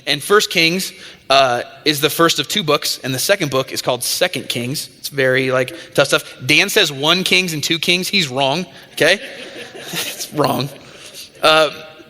And First Kings is the first of two books, and the second book is called Second Kings. It's very tough stuff. Dan says 1 Kings and 2 Kings. He's wrong, okay? It's wrong.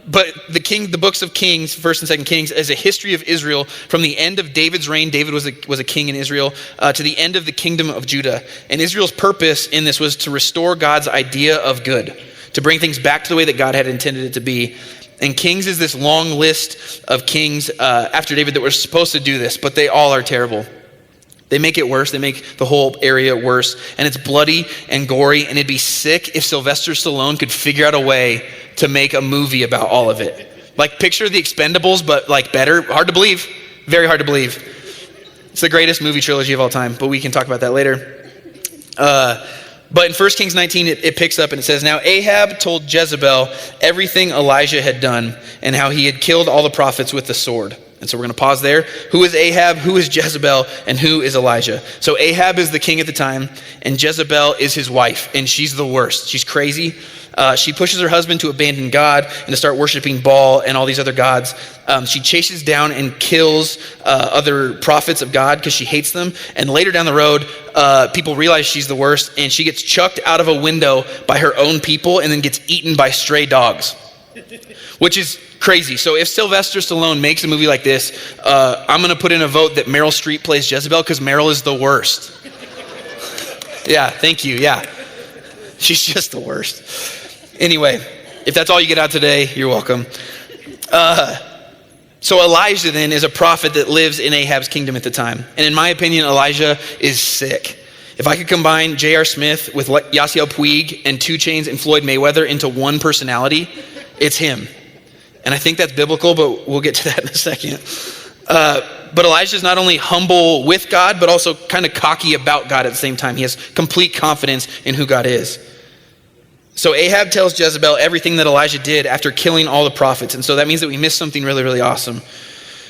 But the books of Kings, First and Second Kings, is a history of Israel from the end of David's reign. David was a king in Israel, to the end of the kingdom of Judah. And Israel's purpose in this was to restore God's idea of good, to bring things back to the way that God had intended it to be. And Kings is this long list of kings after David that were supposed to do this, but they all are terrible. They make it worse. They make the whole area worse. And it's bloody and gory, and it'd be sick if Sylvester Stallone could figure out a way to make a movie about all of it. Picture The Expendables, but better. Hard to believe. Very hard to believe. It's the greatest movie trilogy of all time, but we can talk about that later. But in 1 Kings 19, it picks up and it says, "Now Ahab told Jezebel everything Elijah had done and how he had killed all the prophets with the sword." And so we're going to pause there. Who is Ahab? Who is Jezebel? And who is Elijah? So Ahab is the king at the time, and Jezebel is his wife, and she's the worst. She's crazy. She pushes her husband to abandon God and to start worshiping Baal and all these other gods. She chases down and kills other prophets of God because she hates them. And later down the road, people realize she's the worst, and she gets chucked out of a window by her own people and then gets eaten by stray dogs, which is crazy. So if Sylvester Stallone makes a movie like this, I'm going to put in a vote that Meryl Streep plays Jezebel because Meryl is the worst. Yeah, thank you. Yeah, she's just the worst. Anyway, if that's all you get out today, you're welcome. So Elijah then is a prophet that lives in Ahab's kingdom at the time. And in my opinion, Elijah is sick. If I could combine J.R. Smith with Yasiel Puig and 2 Chainz and Floyd Mayweather into one personality, it's him. And I think that's biblical, but we'll get to that in a second. But Elijah is not only humble with God, but also kind of cocky about God at the same time. He has complete confidence in who God is. So Ahab tells Jezebel everything that Elijah did after killing all the prophets. And so that means that we missed something really, really awesome.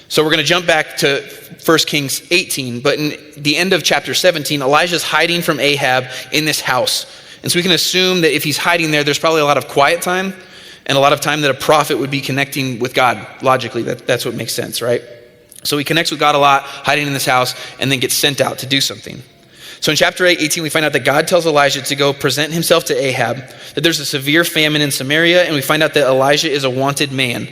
So we're going to jump back to 1 Kings 18. But in the end of chapter 17, Elijah's hiding from Ahab in this house. And so we can assume that if he's hiding there, there's probably a lot of quiet time and a lot of time that a prophet would be connecting with God. Logically, that's what makes sense, right? So he connects with God a lot, hiding in this house, and then gets sent out to do something. So in chapter 18, we find out that God tells Elijah to go present himself to Ahab, that there's a severe famine in Samaria, and we find out that Elijah is a wanted man.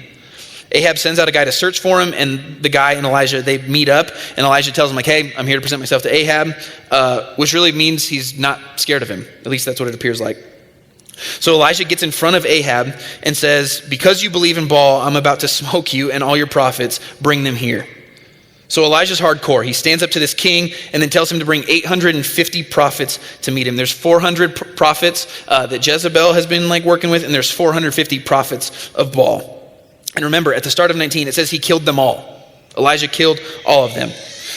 Ahab sends out a guy to search for him, and the guy and Elijah, they meet up, and Elijah tells him, hey, I'm here to present myself to Ahab, which really means he's not scared of him. At least that's what it appears like. So Elijah gets in front of Ahab and says, because you believe in Baal, I'm about to smoke you and all your prophets, bring them here. So Elijah's hardcore. He stands up to this king and then tells him to bring 850 prophets to meet him. There's 400 prophets that Jezebel has been working with, and there's 450 prophets of Baal. And remember, at the start of 19, it says he killed them all. Elijah killed all of them.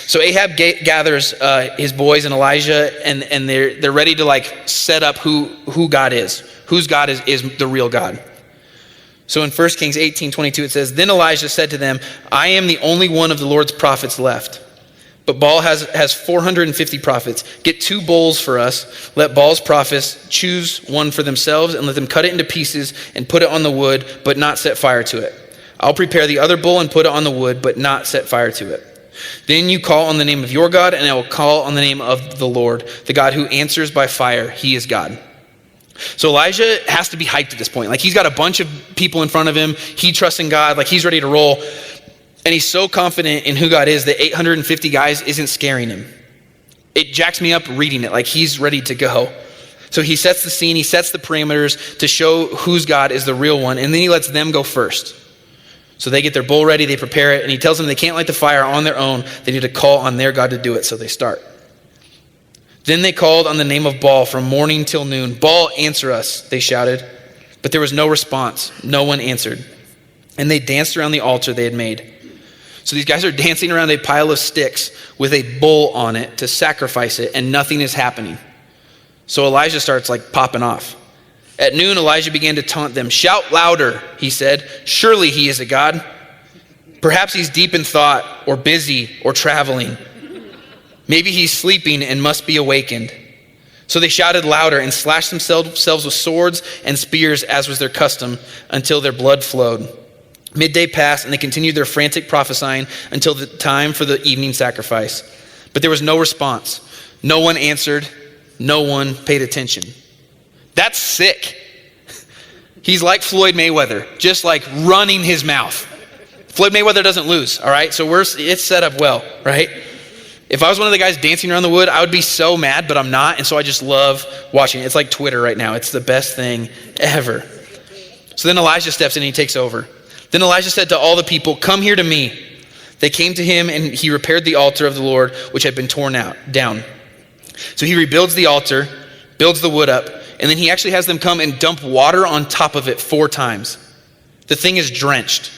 So Ahab gathers his boys and Elijah, and they're ready to set up who God is. Whose God is the real God. So in 1 Kings 18:22, it says, then Elijah said to them, I am the only one of the Lord's prophets left. But Baal has 450 prophets. Get 2 bulls for us. Let Baal's prophets choose one for themselves and let them cut it into pieces and put it on the wood, but not set fire to it. I'll prepare the other bull and put it on the wood, but not set fire to it. Then you call on the name of your God, and I will call on the name of the Lord, the God who answers by fire. He is God. So Elijah has to be hyped at this point. He's got a bunch of people in front of him. He trusts in God. He's ready to roll. And he's so confident in who God is that 850 guys isn't scaring him. It jacks me up reading it. He's ready to go. So he sets the scene. He sets the parameters to show whose God is the real one. And then he lets them go first. So they get their bull ready. They prepare it. And he tells them they can't light the fire on their own. They need to call on their God to do it. So they start. Then they called on the name of Baal from morning till noon. Baal, answer us, they shouted. But there was no response. No one answered. And they danced around the altar they had made. So these guys are dancing around a pile of sticks with a bull on it to sacrifice it, and nothing is happening. So Elijah starts popping off. At noon, Elijah began to taunt them. Shout louder, he said. Surely he is a God. Perhaps he's deep in thought or busy or traveling. Maybe he's sleeping and must be awakened. So they shouted louder and slashed themselves with swords and spears as was their custom until their blood flowed. Midday passed, and they continued their frantic prophesying until the time for the evening sacrifice. But there was no response. No one answered. No one paid attention. That's sick. He's like Floyd Mayweather, just like running his mouth. Floyd Mayweather doesn't lose, all right? So it's set up well, right? If I was one of the guys dancing around the wood, I would be so mad, but I'm not, and so I just love watching it. It's like Twitter right now. It's the best thing ever. So then Elijah steps in and he takes over. Then Elijah said to all the people, "Come here to me." They came to him, and he repaired the altar of the Lord, which had been torn down. So he rebuilds the altar, builds the wood up, and then he actually has them come and dump water on top of it 4 times. The thing is drenched.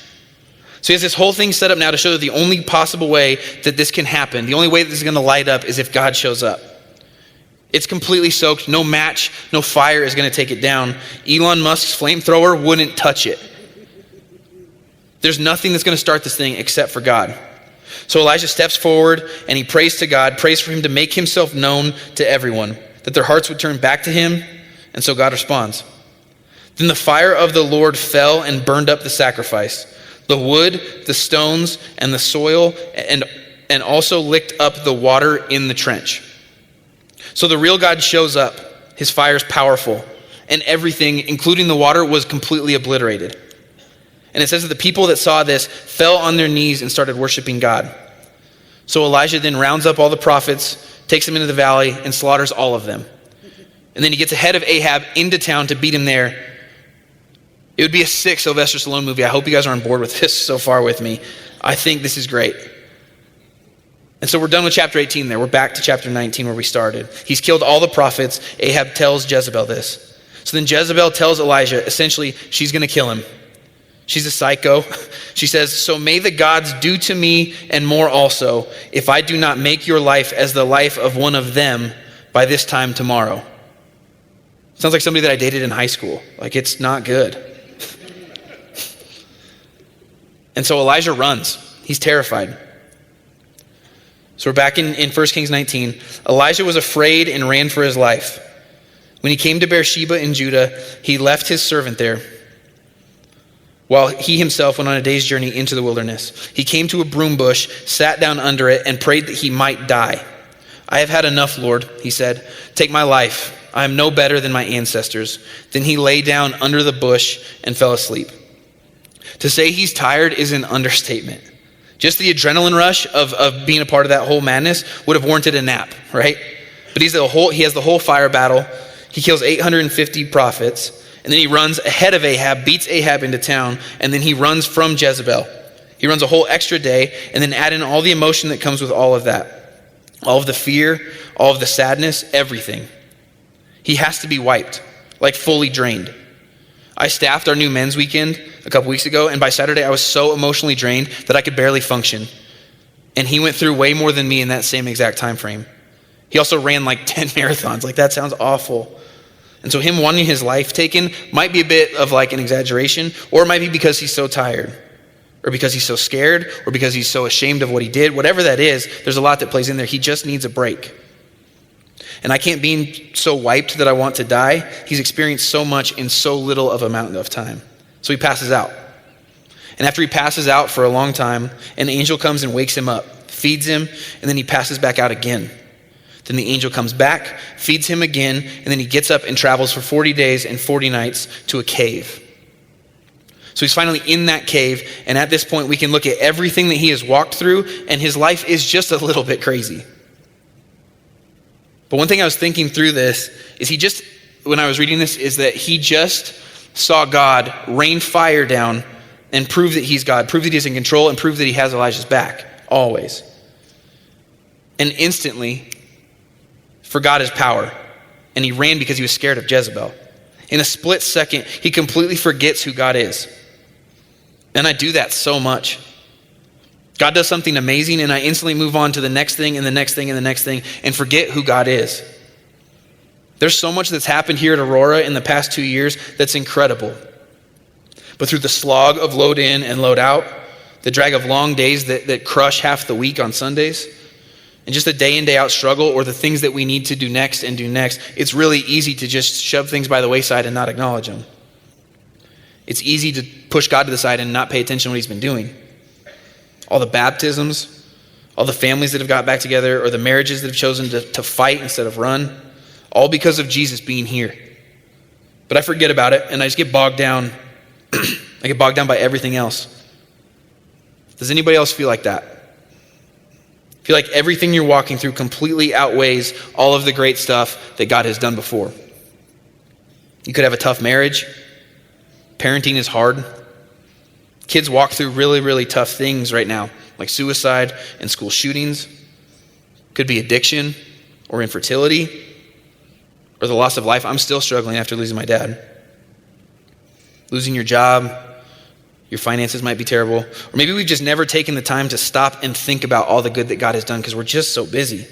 So he has this whole thing set up now to show that the only possible way that this can happen, the only way that this is going to light up, is if God shows up. It's completely soaked. No match, no fire is going to take it down. Elon Musk's flamethrower wouldn't touch it. There's nothing that's going to start this thing except for God. So Elijah steps forward and he prays to God, prays for him to make himself known to everyone, that their hearts would turn back to him, and so God responds. Then the fire of the Lord fell and burned up the sacrifice, the wood, the stones, and the soil, and also licked up the water in the trench. So the real God shows up. His fire is powerful, and everything, including the water, was completely obliterated. And it says that the people that saw this fell on their knees and started worshiping God. So Elijah then rounds up all the prophets, takes them into the valley, and slaughters all of them. And then he gets ahead of Ahab into town to beat him there. It would be a sick Sylvester Stallone movie. I hope you guys are on board with this so far with me. I think this is great. And so we're done with chapter 18 there. We're back to chapter 19 where we started. He's killed all the prophets. Ahab tells Jezebel this. So then Jezebel tells Elijah, essentially, she's going to kill him. She's a psycho. She says, "So may the gods do to me and more also, if I do not make your life as the life of one of them by this time tomorrow." Sounds like somebody that I dated in high school. Like, it's not good. And so Elijah runs. He's terrified. So we're back in 1 Kings 19. Elijah was afraid and ran for his life. When he came to Beersheba in Judah, he left his servant there, while he himself went on a day's journey into the wilderness. He came to a broom bush, sat down under it, and prayed that he might die. "I have had enough, Lord," he said. "Take my life. I am no better than my ancestors." Then he lay down under the bush and fell asleep. To say he's tired is an understatement. Just the adrenaline rush of being a part of that whole madness would have warranted a nap, right? But he has the whole fire battle. He kills 850 prophets. And then he runs ahead of Ahab, beats Ahab into town, and then he runs from Jezebel. He runs a whole extra day, and then add in all the emotion that comes with all of that. All of the fear, all of the sadness, everything. He has to be wiped, like fully drained. I staffed our new men's weekend a couple weeks ago, and by Saturday I was so emotionally drained that I could barely function. And he went through way more than me in that same exact time frame. He also ran like 10 marathons. Like, that sounds awful. And so him wanting his life taken might be a bit of like an exaggeration, or it might be because he's so tired, or because he's so scared, or because he's so ashamed of what he did. Whatever that is, there's a lot that plays in there. He just needs a break. And I can't be so wiped that I want to die. He's experienced so much in so little of amount of time. So he passes out. And after he passes out for a long time, an angel comes and wakes him up, feeds him, and then he passes back out again. Then the angel comes back, feeds him again, and then he gets up and travels for 40 days and 40 nights to a cave. So he's finally in that cave, and at this point we can look at everything that he has walked through, and his life is just a little bit crazy. But one thing I was thinking through this is when I was reading this, is that he just saw God rain fire down and prove that he's God, prove that he's in control, and prove that he has Elijah's back, always. And instantly forgot his power, and he ran because he was scared of Jezebel. In a split second, he completely forgets who God is. And I do that so much. God does something amazing, and I instantly move on to the next thing and the next thing and the next thing and forget who God is. There's so much that's happened here at Aurora in the past 2 years that's incredible. But through the slog of load in and load out, the drag of long days that crush half the week on Sundays, and just the day in, day out struggle, or the things that we need to do next and do next, it's really easy to just shove things by the wayside and not acknowledge them. It's easy to push God to the side and not pay attention to what he's been doing. All the baptisms, all the families that have got back together, or the marriages that have chosen to fight instead of run, all because of Jesus being here. But I forget about it, and I just get bogged down. I get bogged down by everything else. Does anybody else feel like that? Feel like everything you're walking through completely outweighs all of the great stuff that God has done before? You could have a tough marriage. Parenting is hard. Kids walk through really, really tough things right now, like suicide and school shootings. Could be addiction or infertility or the loss of life. I'm still struggling after losing my dad. Losing your job, your finances might be terrible. Or maybe we've just never taken the time to stop and think about all the good that God has done because we're just so busy.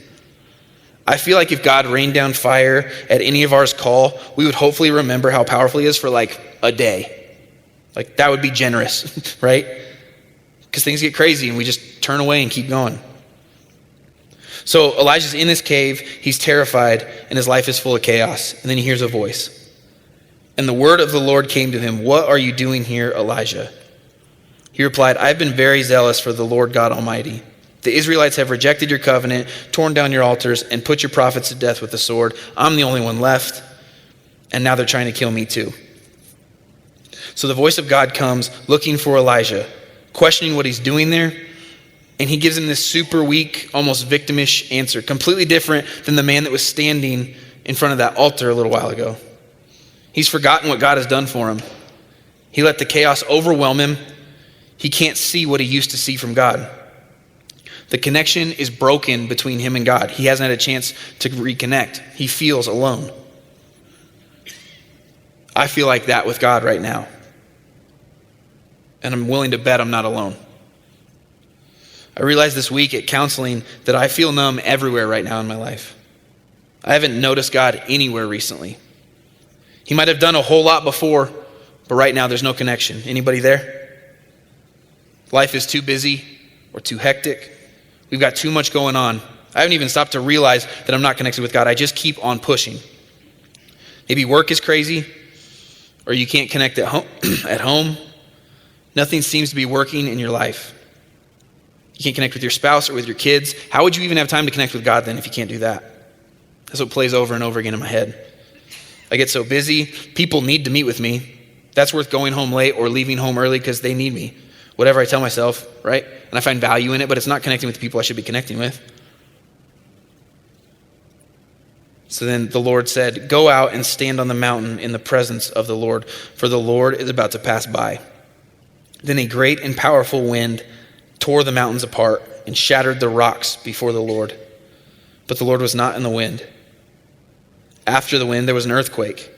I feel like if God rained down fire at any of ours call, we would hopefully remember how powerful he is for like a day. Like that would be generous, right? Because things get crazy and we just turn away and keep going. So Elijah's in this cave, he's terrified, and his life is full of chaos. And then he hears a voice. And the word of the Lord came to him, "What are you doing here, Elijah?" He replied, "I've been very zealous for the Lord God Almighty. The Israelites have rejected your covenant, torn down your altars, and put your prophets to death with the sword. I'm the only one left, and now they're trying to kill me too." So the voice of God comes looking for Elijah, questioning what he's doing there, and he gives him this super weak, almost victimish answer, completely different than the man that was standing in front of that altar a little while ago. He's forgotten what God has done for him. He let the chaos overwhelm him. He can't see what he used to see from God. The connection is broken between him and God. He hasn't had a chance to reconnect. He feels alone. I feel like that with God right now. And I'm willing to bet I'm not alone. I realized this week at counseling that I feel numb everywhere right now in my life. I haven't noticed God anywhere recently. He might have done a whole lot before, but right now there's no connection. Anybody there? Life is too busy or too hectic. We've got too much going on. I haven't even stopped to realize that I'm not connected with God. I just keep on pushing. Maybe work is crazy, or you can't connect at home. Nothing seems to be working in your life. You can't connect with your spouse or with your kids. How would you even have time to connect with God then if you can't do that? That's what plays over and over again in my head. I get so busy. People need to meet with me. That's worth going home late or leaving home early because they need me. Whatever I tell myself, right? And I find value in it, but it's not connecting with the people I should be connecting with. So then the Lord said, "Go out and stand on the mountain in the presence of the Lord, for the Lord is about to pass by." Then a great and powerful wind tore the mountains apart and shattered the rocks before the Lord. But the Lord was not in the wind. After the wind, there was an earthquake,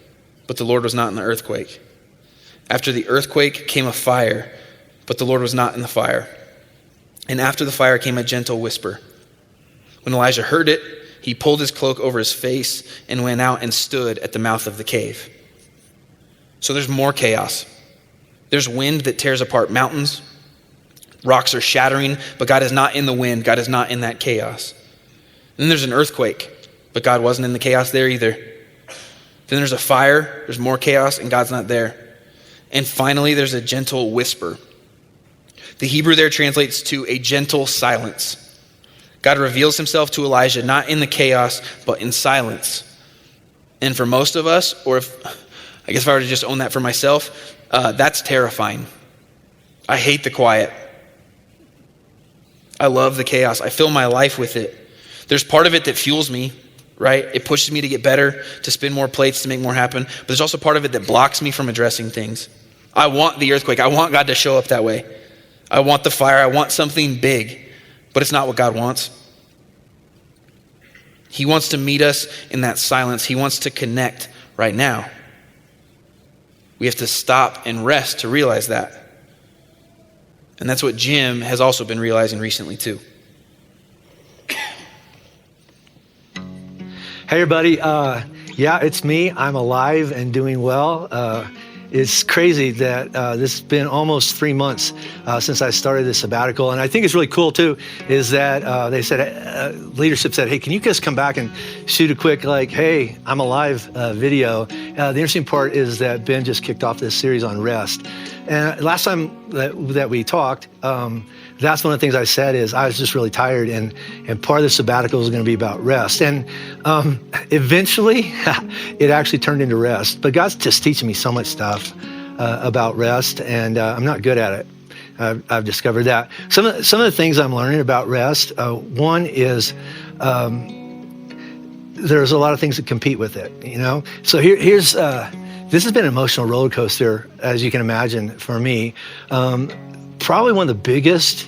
but the Lord was not in the earthquake. After the earthquake came a fire, but the Lord was not in the fire. And after the fire came a gentle whisper. When Elijah heard it, he pulled his cloak over his face and went out and stood at the mouth of the cave. So there's more chaos. There's wind that tears apart mountains. Rocks are shattering, but God is not in the wind. God is not in that chaos. And then there's an earthquake, but God wasn't in the chaos there either. Then there's a fire. There's more chaos, and God's not there. And finally, there's a gentle whisper. The Hebrew there translates to a gentle silence. God reveals himself to Elijah, not in the chaos, but in silence. And for most of us, or if I were to just own that for myself, that's terrifying. I hate the quiet. I love the chaos. I fill my life with it. There's part of it that fuels me, right? It pushes me to get better, to spin more plates, to make more happen. But there's also part of it that blocks me from addressing things. I want the earthquake. I want God to show up that way. I want the fire. I want something big. But it's not what God wants. He wants to meet us in that silence. He wants to connect right now. We have to stop and rest to realize that. And that's what Jim has also been realizing recently too. Hey everybody, yeah, it's me. I'm alive and doing well. it's crazy that this has been almost 3 months since I started this sabbatical. And I think it's really cool too, is that they said, leadership said, hey, can you just come back and shoot a quick, like, hey, I'm alive video. The interesting part is that Ben just kicked off this series on rest. And last time that we talked, that's one of the things I said is I was just really tired, and part of the sabbatical is going to be about rest. And eventually, it actually turned into rest. But God's just teaching me so much stuff about rest, and I'm not good at it. I've discovered that. Some of the things I'm learning about rest, one is there's a lot of things that compete with it, you know? So here's, this has been an emotional roller coaster, as you can imagine, for me. Probably one of the biggest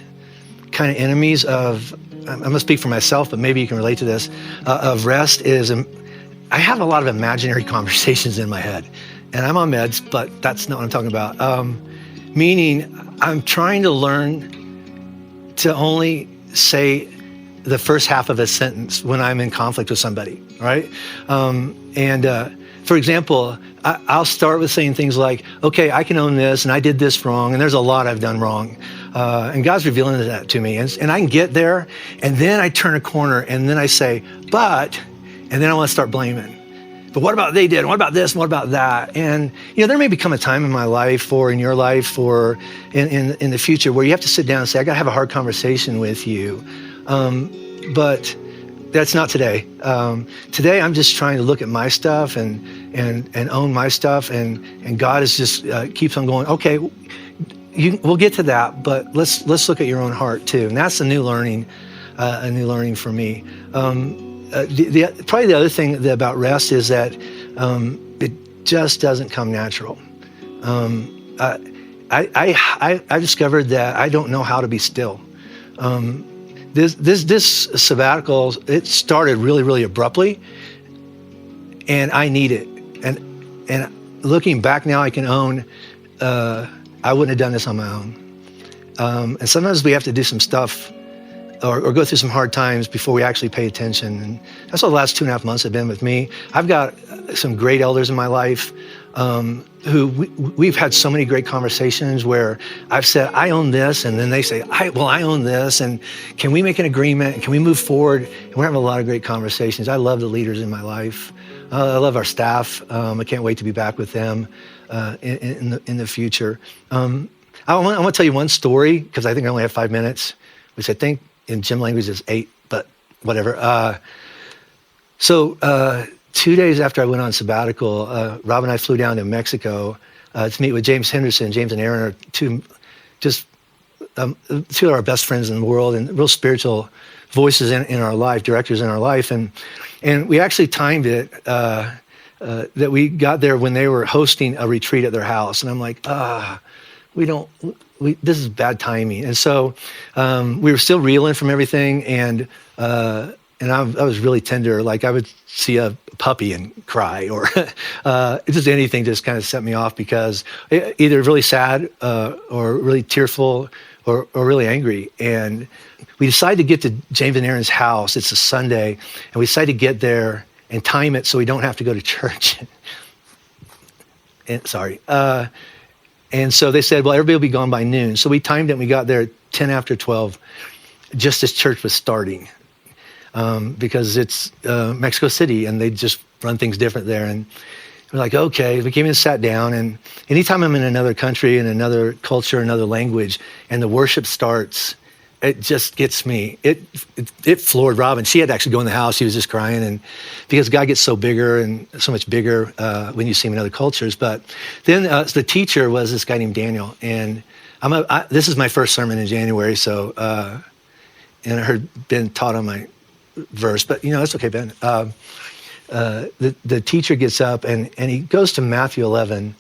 kind of enemies of, I'm going to speak for myself, but maybe you can relate to this, of rest is, I have a lot of imaginary conversations in my head. And I'm on meds, but that's not what I'm talking about. Meaning, I'm trying to learn to only say the first half of a sentence when I'm in conflict with somebody, right? For example, I'll start with saying things like, okay, I can own this, and I did this wrong, and there's a lot I've done wrong. And God's revealing that to me. And I can get there, and then I turn a corner, and then I say, but, and then I want to start blaming. But what about they did? And what about this? And what about that? And, you know, there may become a time in my life or in your life or in the future where you have to sit down and say, I got to have a hard conversation with you. But that's not today. Today, I'm just trying to look at my stuff and own my stuff. And God is just keeps on going, okay, we'll get to that, but let's look at your own heart too. And that's a new learning for me. Probably the other thing about rest is that it just doesn't come natural. I discovered that I don't know how to be still. This sabbatical, it started really, really abruptly, and I need it. And looking back now, I can own I wouldn't have done this on my own. And sometimes we have to do some stuff or go through some hard times before we actually pay attention. And that's what the last 2.5 months have been with me. I've got some great elders in my life who we've had so many great conversations where I've said, I own this. And then they say, I own this. And can we make an agreement? Can we move forward? And we're having a lot of great conversations. I love the leaders in my life. I love our staff. I can't wait to be back with them in the future. I want to tell you one story because I think I only have 5 minutes, which I think in gym language is 8, but whatever. So 2 days after I went on sabbatical, Rob and I flew down to Mexico to meet with James Henderson. James and Aaron are two of our best friends in the world and real spiritual voices in our life, directors in our life. And we actually timed it that we got there when they were hosting a retreat at their house. And I'm like, this is bad timing. And so we were still reeling from everything. And I was really tender. Like I would see a puppy and cry or just anything just kind of set me off because either really sad or really tearful or really angry. And we decided to get to James and Aaron's house. It's a Sunday. And we decided to get there and time it so we don't have to go to church. And so they said, well, everybody will be gone by noon. So we timed it and we got there at 10 after 12, just as church was starting. Because it's Mexico City and they just run things different there. And we're like, okay, we came in and sat down. And anytime I'm in another country and another culture, another language, and the worship starts, it just gets me. It floored Robin. She had to actually go in the house. She was just crying. And because God gets so bigger and so much bigger when you see him in other cultures. But then the teacher was this guy named Daniel. And this is my first sermon in January. So, and I heard Ben taught on my verse, but that's okay, Ben. The teacher gets up and he goes to Matthew 11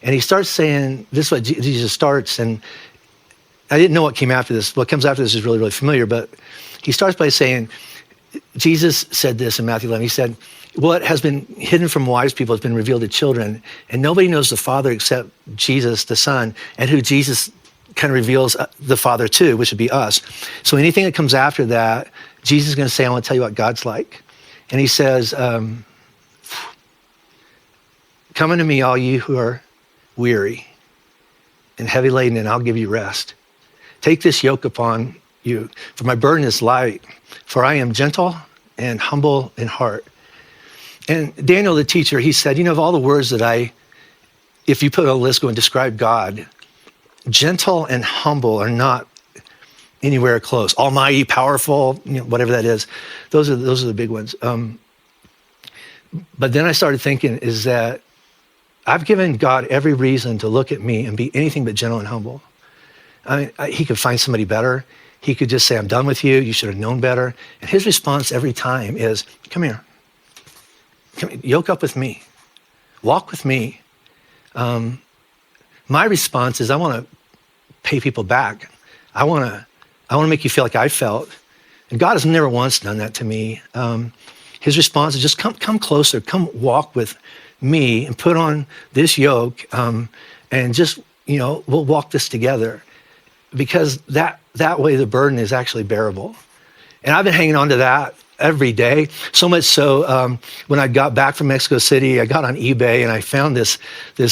and he starts saying, this is what Jesus starts. And I didn't know what came after this. What comes after this is really, really familiar, but he starts by saying, Jesus said this in Matthew 11. He said, what has been hidden from wise people has been revealed to children, and nobody knows the Father except Jesus, the Son, and who Jesus kind of reveals the Father to, which would be us. So anything that comes after that, Jesus is going to say, I want to tell you what God's like. And he says, come unto me, all you who are weary and heavy laden, and I'll give you rest. Take this yoke upon you, for my burden is light, for I am gentle and humble in heart. And Daniel, the teacher, he said, of all the words that if you put a list, go and describe God, gentle and humble are not anywhere close. Almighty, powerful, whatever that is. Those are the big ones. But then I started thinking is that I've given God every reason to look at me and be anything but gentle and humble. He could find somebody better. He could just say, I'm done with you. You should have known better. And his response every time is, come here. Yoke up with me. Walk with me. My response is I want to pay people back. I want to make you feel like I felt. And God has never once done that to me. His response is just come closer, come walk with me and put on this yoke, and just, we'll walk this together, because that way the burden is actually bearable. And I've been hanging on to that every day, so much so when I got back from Mexico City, I got on eBay and I found this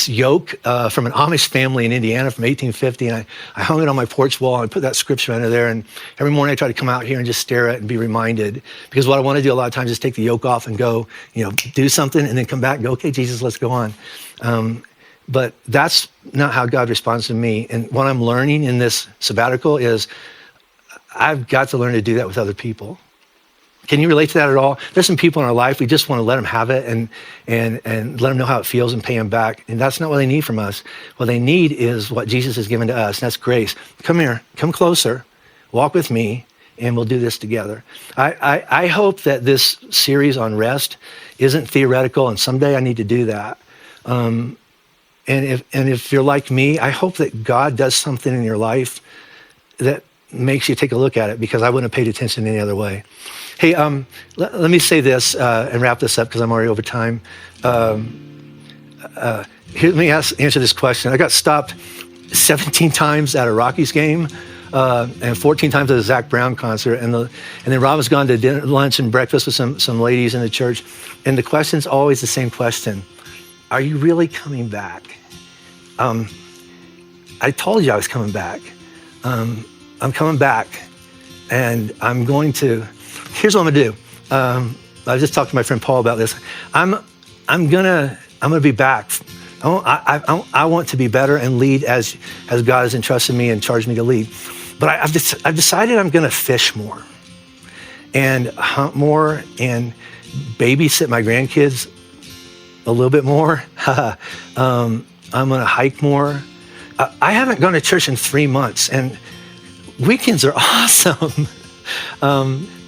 yoke from an Amish family in Indiana from 1850, and I hung it on my porch wall and put that scripture under there, and every morning I try to come out here and just stare at it and be reminded, because what I want to do a lot of times is take the yoke off and go, do something and then come back and go, okay, Jesus, let's go on. But that's not how God responds to me. And what I'm learning in this sabbatical is I've got to learn to do that with other people. Can you relate to that at all? There's some people in our life, we just want to let them have it and let them know how it feels and pay them back. And that's not what they need from us. What they need is what Jesus has given to us, and that's grace. Come here, come closer, walk with me, and we'll do this together. I hope that this series on rest isn't theoretical, and someday I need to do that. And if you're like me, I hope that God does something in your life that makes you take a look at it, because I wouldn't have paid attention any other way. Hey, let me say this and wrap this up, because I'm already over time. Let me answer this question. I got stopped 17 times at a Rockies game and 14 times at a Zach Brown concert. And then Rob was gone to dinner, lunch and breakfast with some ladies in the church. And the question's always the same question. Are you really coming back? I told you I was coming back. I'm coming back, and I'm going to, here's what I'm gonna do. I just talked to my friend Paul about this. I'm gonna be back. I want to be better and lead as God has entrusted me and charged me to lead. But I've decided I'm gonna fish more and hunt more and babysit my grandkids a little bit more. I'm gonna hike more. I haven't gone to church in 3 months, and weekends are awesome,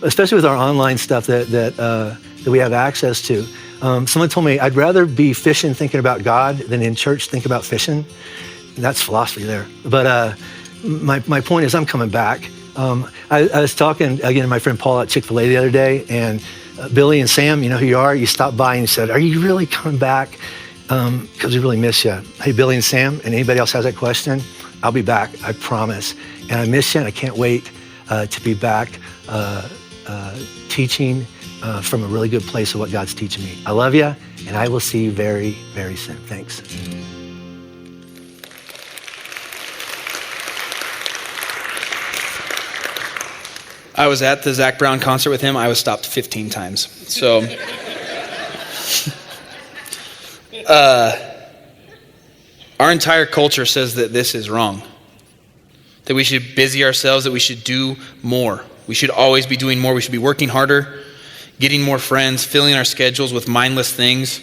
especially with our online stuff that we have access to. Someone told me I'd rather be fishing thinking about God than in church think about fishing. And that's philosophy there. But my point is I'm coming back. I was talking again to my friend Paul at Chick-fil-A the other day, and Billy and Sam, you know who you are, you stopped by and you said, are you really coming back? Because we really miss you. Hey, Billy and Sam, and anybody else has that question, I'll be back, I promise. And I miss you, and I can't wait to be back teaching from a really good place of what God's teaching me. I love you, and I will see you very, very soon. Thanks. I was at the Zach Brown concert with him. I was stopped 15 times. So, our entire culture says that this is wrong. That we should busy ourselves, that we should do more. We should always be doing more. We should be working harder, getting more friends, filling our schedules with mindless things.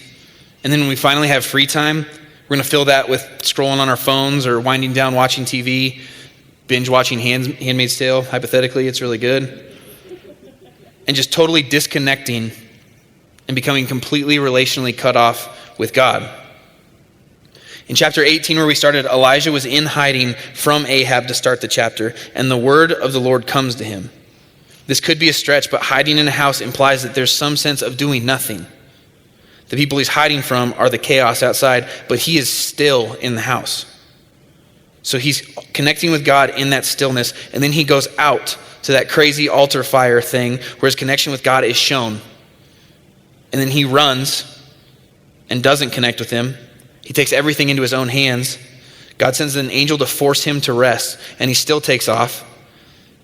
And then when we finally have free time, we're going to fill that with scrolling on our phones or winding down watching TV, binge watching Handmaid's Tale, hypothetically. It's really good. And just totally disconnecting and becoming completely relationally cut off with God. In chapter 18, where we started, Elijah was in hiding from Ahab to start the chapter, and the word of the Lord comes to him. This could be a stretch, but hiding in a house implies that there's some sense of doing nothing. The people he's hiding from are the chaos outside, but he is still in the house. So he's connecting with God in that stillness, and then he goes out to that crazy altar fire thing where his connection with God is shown. And then he runs and doesn't connect with him, He takes everything into his own hands. God sends an angel to force him to rest, and he still takes off.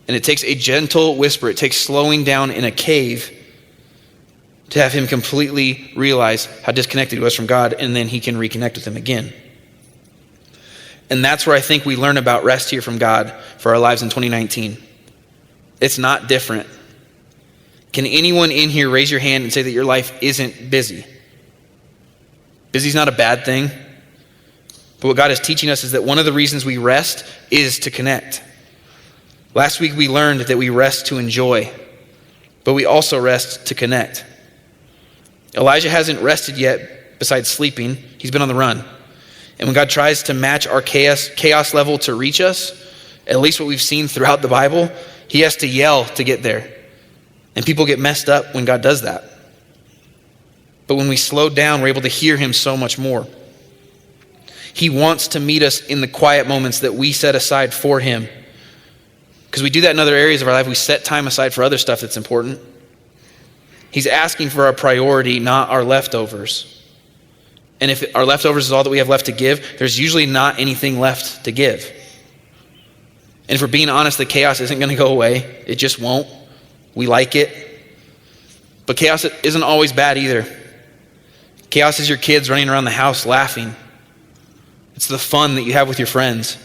And it takes a gentle whisper. It takes slowing down in a cave to have him completely realize how disconnected he was from God, and then he can reconnect with him again. And that's where I think we learn about rest here from God for our lives in 2019. It's not different. Can anyone in here raise your hand and say that your life isn't busy? Busy's not a bad thing. But what God is teaching us is that one of the reasons we rest is to connect. Last week we learned that we rest to enjoy, but we also rest to connect. Elijah hasn't rested yet besides sleeping. He's been on the run. And when God tries to match our chaos level to reach us, at least what we've seen throughout the Bible, he has to yell to get there. And people get messed up when God does that. But when we slow down, we're able to hear him so much more. He wants to meet us in the quiet moments that we set aside for him. Because we do that in other areas of our life. We set time aside for other stuff that's important. He's asking for our priority, not our leftovers. And if our leftovers is all that we have left to give, there's usually not anything left to give. And if we're being honest, the chaos isn't going to go away. It just won't. We like it. But chaos isn't always bad either. Chaos is your kids running around the house laughing. It's the fun that you have with your friends.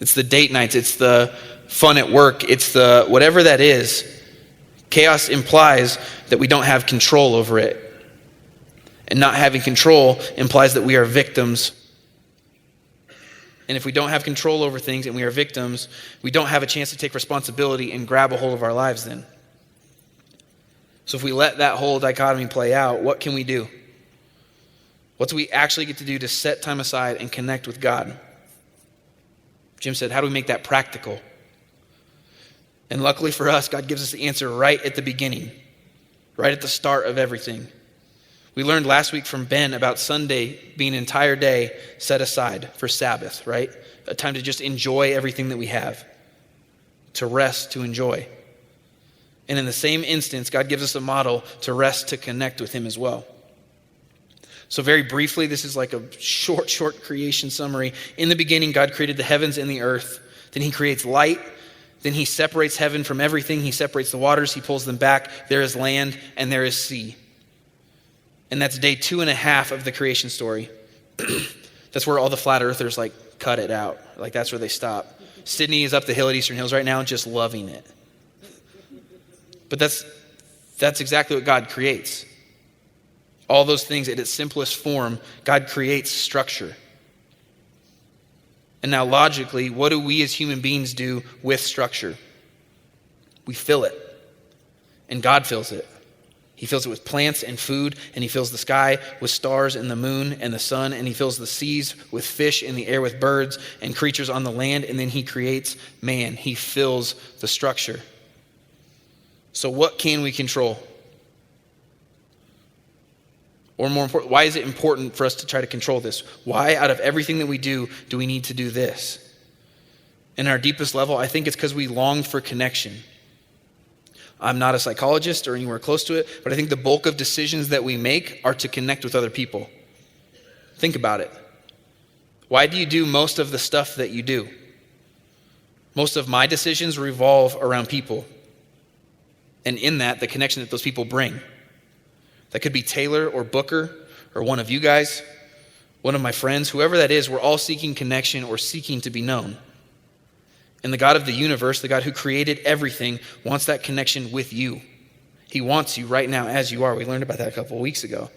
It's the date nights. It's the fun at work. It's the whatever that is. Chaos implies that we don't have control over it. And not having control implies that we are victims. And if we don't have control over things and we are victims, we don't have a chance to take responsibility and grab a hold of our lives then. So if we let that whole dichotomy play out, what can we do? What do we actually get to do to set time aside and connect with God? Jim said, how do we make that practical? And luckily for us, God gives us the answer right at the beginning, right at the start of everything. We learned last week from Ben about Sunday being an entire day set aside for Sabbath, right? A time to just enjoy everything that we have, to rest, to enjoy. And in the same instance, God gives us a model to rest, to connect with him as well. So very briefly, this is like a short creation summary. In the beginning, God created the heavens and the earth. Then he creates light. Then he separates heaven from everything. He separates the waters. He pulls them back. There is land and there is sea. And that's day 2.5 of the creation story. That's where all the flat earthers cut it out. That's where they stop. Sydney is up the hill at Eastern Hills right now just loving it. But that's exactly what God creates. All those things at its simplest form, God creates structure. And now logically, what do we as human beings do with structure? We fill it. And God fills it. He fills it with plants and food, and he fills the sky with stars and the moon and the sun, and he fills the seas with fish and the air with birds and creatures on the land, and then he creates man. He fills the structure. So what can we control? Or more important, why is it important for us to try to control this? Why, out of everything that we do we need to do this? In our deepest level, I think it's because we long for connection. I'm not a psychologist or anywhere close to it, but I think the bulk of decisions that we make are to connect with other people. Think about it. Why do you do most of the stuff that you do? Most of my decisions revolve around people. And in that, the connection that those people bring. That could be Taylor or Booker or one of you guys, one of my friends, whoever that is, we're all seeking connection or seeking to be known. And the God of the universe, the God who created everything, wants that connection with you. He wants you right now as you are. We learned about that a couple of weeks ago.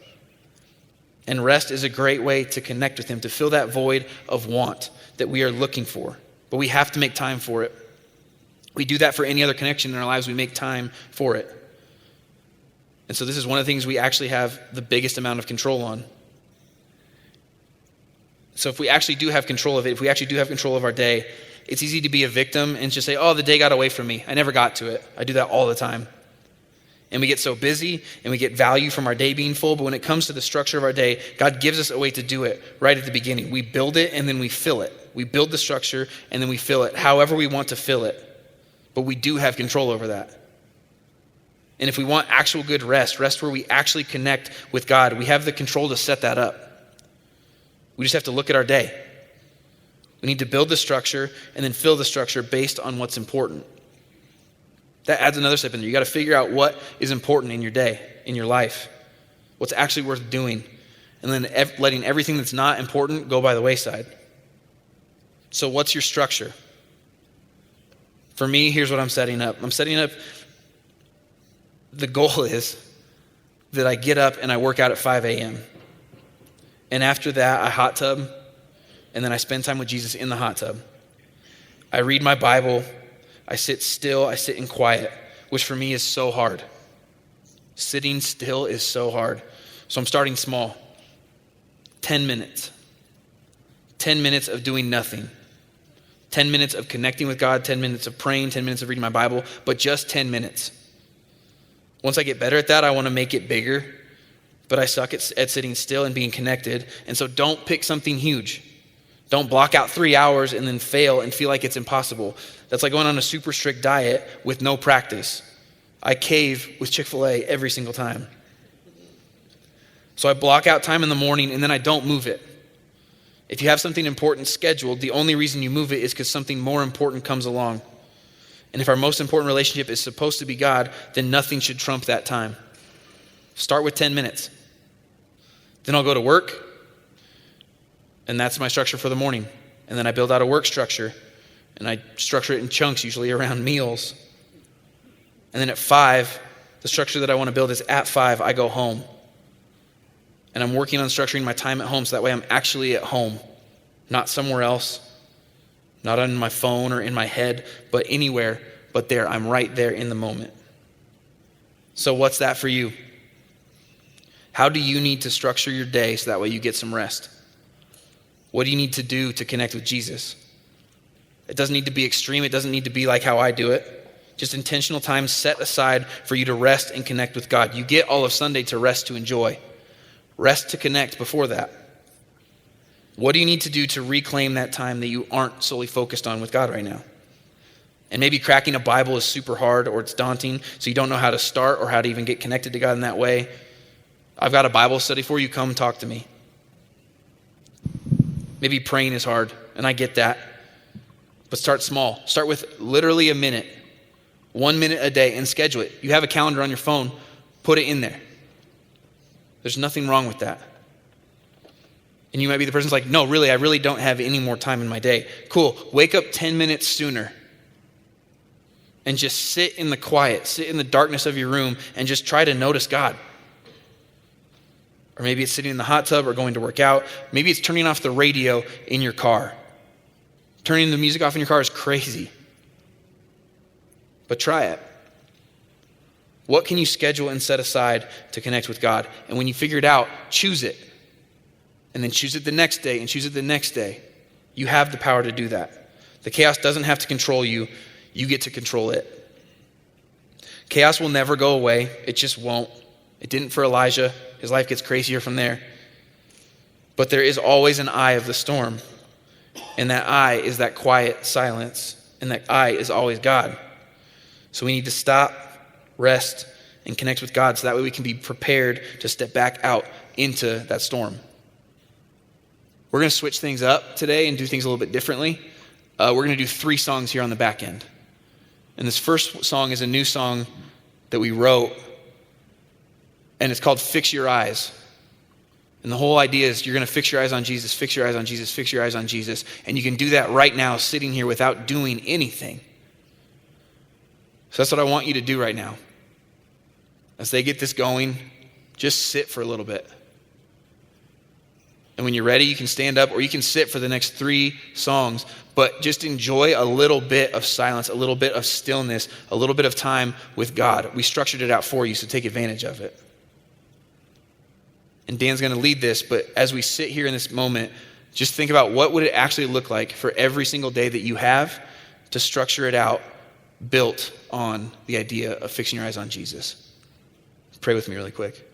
And rest is a great way to connect with him, to fill that void of want that we are looking for. But we have to make time for it. We do that for any other connection in our lives. We make time for it. And so this is one of the things we actually have the biggest amount of control on. So if we actually do have control of it, if we actually do have control of our day, it's easy to be a victim and just say, oh, the day got away from me. I never got to it. I do that all the time. And we get so busy and we get value from our day being full. But when it comes to the structure of our day, God gives us a way to do it right at the beginning. We build it and then we fill it. We build the structure and then we fill it however we want to fill it. But we do have control over that. And if we want actual good rest where we actually connect with God, we have the control to set that up. We just have to look at our day. We need to build the structure and then fill the structure based on what's important. That adds another step in there. You got to figure out what is important in your day, in your life, what's actually worth doing, and then letting everything that's not important go by the wayside. So what's your structure? For me, here's what I'm setting up. The goal is that I get up and I work out at 5 a.m. And after that, I hot tub, and then I spend time with Jesus in the hot tub. I read my Bible, I sit still, I sit in quiet, which for me is so hard. Sitting still is so hard. So I'm starting small. 10 minutes. 10 minutes of doing nothing. 10 minutes of connecting with God, 10 minutes of praying, 10 minutes of reading my Bible, but just 10 minutes. Once I get better at that, I want to make it bigger, but I suck at sitting still and being connected. And so don't pick something huge. Don't block out 3 hours and then fail and feel like it's impossible. That's like going on a super strict diet with no practice. I cave with Chick-fil-A every single time. So I block out time in the morning and then I don't move it. If you have something important scheduled, the only reason you move it is because something more important comes along. And if our most important relationship is supposed to be God, then nothing should trump that time. Start with 10 minutes. Then I'll go to work, and that's my structure for the morning. And then I build out a work structure, and I structure it in chunks, usually around meals. And then at 5, the structure that I want to build is at 5, I go home. And I'm working on structuring my time at home so that way I'm actually at home, not somewhere else, not on my phone or in my head, but anywhere but there. I'm right there in the moment. So what's that for you? How do you need to structure your day so that way you get some rest? What do you need to do to connect with Jesus? It doesn't need to be extreme. It doesn't need to be like how I do it. Just intentional time set aside for you to rest and connect with God. You get all of Sunday to rest, to enjoy. Rest to connect before that. What do you need to do to reclaim that time that you aren't solely focused on with God right now? And maybe cracking a Bible is super hard or it's daunting, so you don't know how to start or how to even get connected to God in that way. I've got a Bible study for you. Come talk to me. Maybe praying is hard, and I get that. But start small. Start with literally a minute, 1 minute a day, and schedule it. You have a calendar on your phone, put it in there. There's nothing wrong with that. And you might be the person who's like, no, really, I really don't have any more time in my day. Cool. Wake up 10 minutes sooner and just sit in the quiet, sit in the darkness of your room and just try to notice God. Or maybe it's sitting in the hot tub or going to work out. Maybe it's turning off the radio in your car. Turning the music off in your car is crazy. But try it. What can you schedule and set aside to connect with God? And when you figure it out, choose it. And then choose it the next day and choose it the next day. You have the power to do that. The chaos doesn't have to control you. You get to control it. Chaos will never go away. It just won't. It didn't for Elijah. His life gets crazier from there. But there is always an eye of the storm. And that eye is that quiet silence. And that eye is always God. So we need to stop, rest, and connect with God so that way we can be prepared to step back out into that storm. We're going to switch things up today and do things a little bit differently. We're going to do 3 songs here on the back end. And this first song is a new song that we wrote, and it's called Fix Your Eyes. And the whole idea is you're going to fix your eyes on Jesus, fix your eyes on Jesus, fix your eyes on Jesus. And you can do that right now sitting here without doing anything. So that's what I want you to do right now. As they get this going, just sit for a little bit. And when you're ready, you can stand up or you can sit for the next 3 songs, but just enjoy a little bit of silence, a little bit of stillness, a little bit of time with God. We structured it out for you, so take advantage of it. And Dan's going to lead this, but as we sit here in this moment, just think about what would it actually look like for every single day that you have to structure it out, built on the idea of fixing your eyes on Jesus. Pray with me really quick.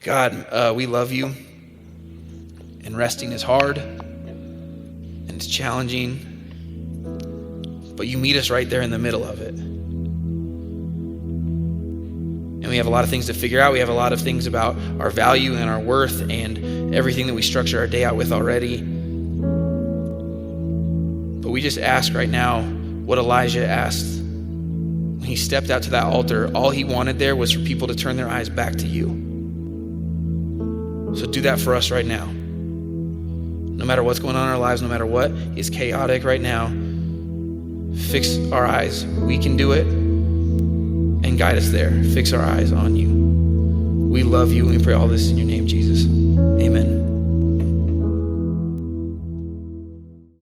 God, we love you. And resting is hard, and it's challenging, but you meet us right there in the middle of it. And we have a lot of things to figure out. We have a lot of things about our value and our worth and everything that we structure our day out with already. But we just ask right now what Elijah asked. When he stepped out to that altar, all he wanted there was for people to turn their eyes back to you. So do that for us right now. No matter what's going on in our lives, no matter what is chaotic right now, fix our eyes. We can do it, and guide us there. Fix our eyes on you. We love you, and we pray all this in your name, Jesus. Amen.